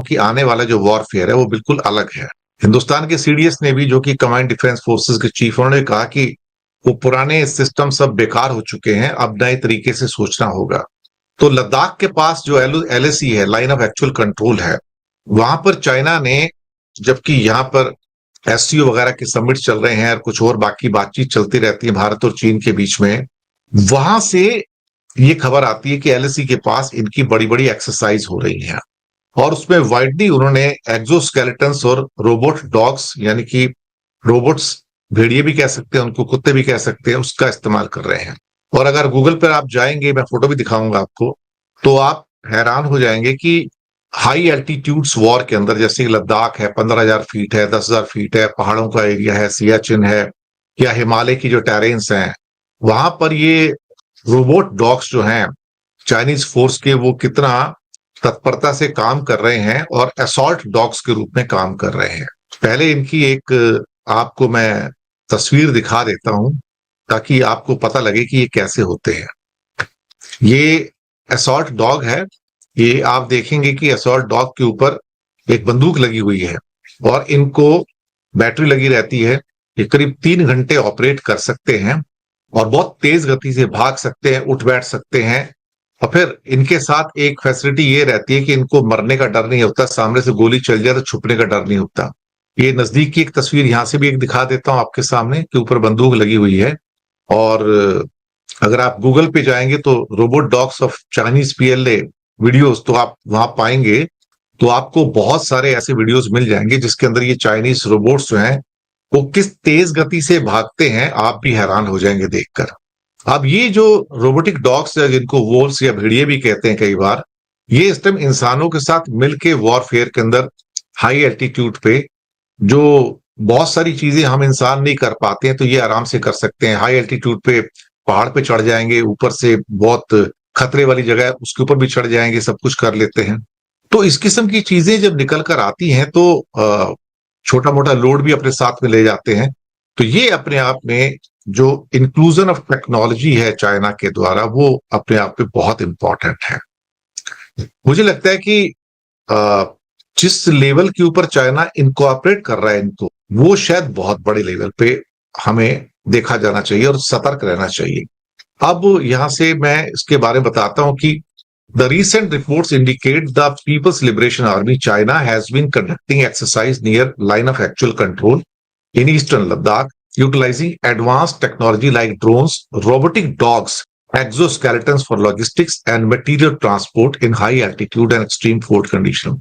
कि आने वाला जो वॉरफेयर है वो बिल्कुल अलग है। हिंदुस्तान के सीडीएस ने भी, जो कि कमांड डिफेंस फोर्सेस के चीफ, उन्होंने कहा कि वो पुराने सिस्टम सब बेकार हो चुके हैं, अब नए तरीके से सोचना होगा। तो लद्दाख के पास जो एलएसी है, लाइन ऑफ एक्चुअल कंट्रोल है, वहां पर चाइना ने, जबकि यहाँ पर एससीओ वगैरह के समिट चल रहे हैं और कुछ और बाकी बातचीत चलती रहती है भारत और चीन के बीच में, वहां से ये खबर आती है कि एलएसी के पास इनकी बड़ी बड़ी एक्सरसाइज हो रही है और उसमें वाइडली उन्होंने एक्सोस्केलेटन्स और रोबोट डॉग्स, यानी कि रोबोट्स, भेड़िए भी कह सकते हैं उनको, कुत्ते भी कह सकते हैं, उसका इस्तेमाल कर रहे हैं। और अगर गूगल पर आप जाएंगे, मैं फोटो भी दिखाऊंगा आपको, तो आप हैरान हो जाएंगे कि हाई एल्टीट्यूड्स वॉर के अंदर, जैसे लद्दाख है, 15,000 फीट है, 10,000 फीट है, पहाड़ों का एरिया है, सियाचिन है, या हिमालय की जो टेरेन्स हैं, वहां पर ये रोबोट डॉग्स जो हैं चाइनीज फोर्स के, वो कितना तत्परता से काम कर रहे हैं और असॉल्ट डॉग्स के रूप में काम कर रहे हैं। पहले इनकी एक आपको मैं तस्वीर दिखा देता हूं ताकि आपको पता लगे कि ये कैसे होते हैं। ये असॉल्ट डॉग है। ये आप देखेंगे कि असॉल्ट डॉग के ऊपर एक बंदूक लगी हुई है और इनको बैटरी लगी रहती है। ये करीब 3 घंटे ऑपरेट कर सकते हैं और बहुत तेज गति से भाग सकते हैं, उठ बैठ सकते हैं। और फिर इनके साथ एक फैसिलिटी ये रहती है कि इनको मरने का डर नहीं होता, सामने से गोली चल जाए तो छुपने का डर नहीं होता। ये नजदीक की एक तस्वीर यहां से भी एक दिखा देता हूं आपके सामने, के ऊपर बंदूक लगी हुई है। और अगर आप गूगल पे जाएंगे तो robot dogs of Chinese PLA videos, तो आप वहां पाएंगे, तो आपको बहुत सारे ऐसे वीडियोस मिल जाएंगे जिसके अंदर ये चाइनीज रोबोट्स जो हैं वो किस तेज गति से भागते हैं, आप भी हैरान हो जाएंगे देखकर। अब ये जो रोबोटिक डॉग्स है, जिनको वोल्स या भेड़िए भी कहते हैं कई बार, ये इस टाइम इंसानों के साथ मिलके वॉरफेयर के अंदर हाई एल्टीट्यूड पे जो बहुत सारी चीजें हम इंसान नहीं कर पाते हैं, तो ये आराम से कर सकते हैं। हाई एल्टीट्यूड पे पहाड़ पे चढ़ जाएंगे, ऊपर से बहुत खतरे वाली जगह है उसके ऊपर भी चढ़ जाएंगे, सब कुछ कर लेते हैं। तो इस किस्म की चीजें जब निकल कर आती हैं तो छोटा मोटा लोड भी अपने साथ में ले जाते हैं। तो ये अपने आप में जो इंक्लूजन ऑफ टेक्नोलॉजी है चाइना के द्वारा, वो अपने आप में बहुत इंपॉर्टेंट है। मुझे लगता है कि जिस लेवल के ऊपर चाइना इनकॉर्पोरेट कर रहा है इनको, वो शायद बहुत बड़े लेवल पे हमें देखा जाना चाहिए और सतर्क रहना चाहिए। अब यहां से मैं इसके बारे में बताता हूं कि the recent reports indicate the People's Liberation Army China has been conducting exercise near line of actual control in eastern Ladakh, utilizing advanced technology like drones, robotic dogs, exoskeletons for logistics and material transport in high altitude and extreme cold conditions.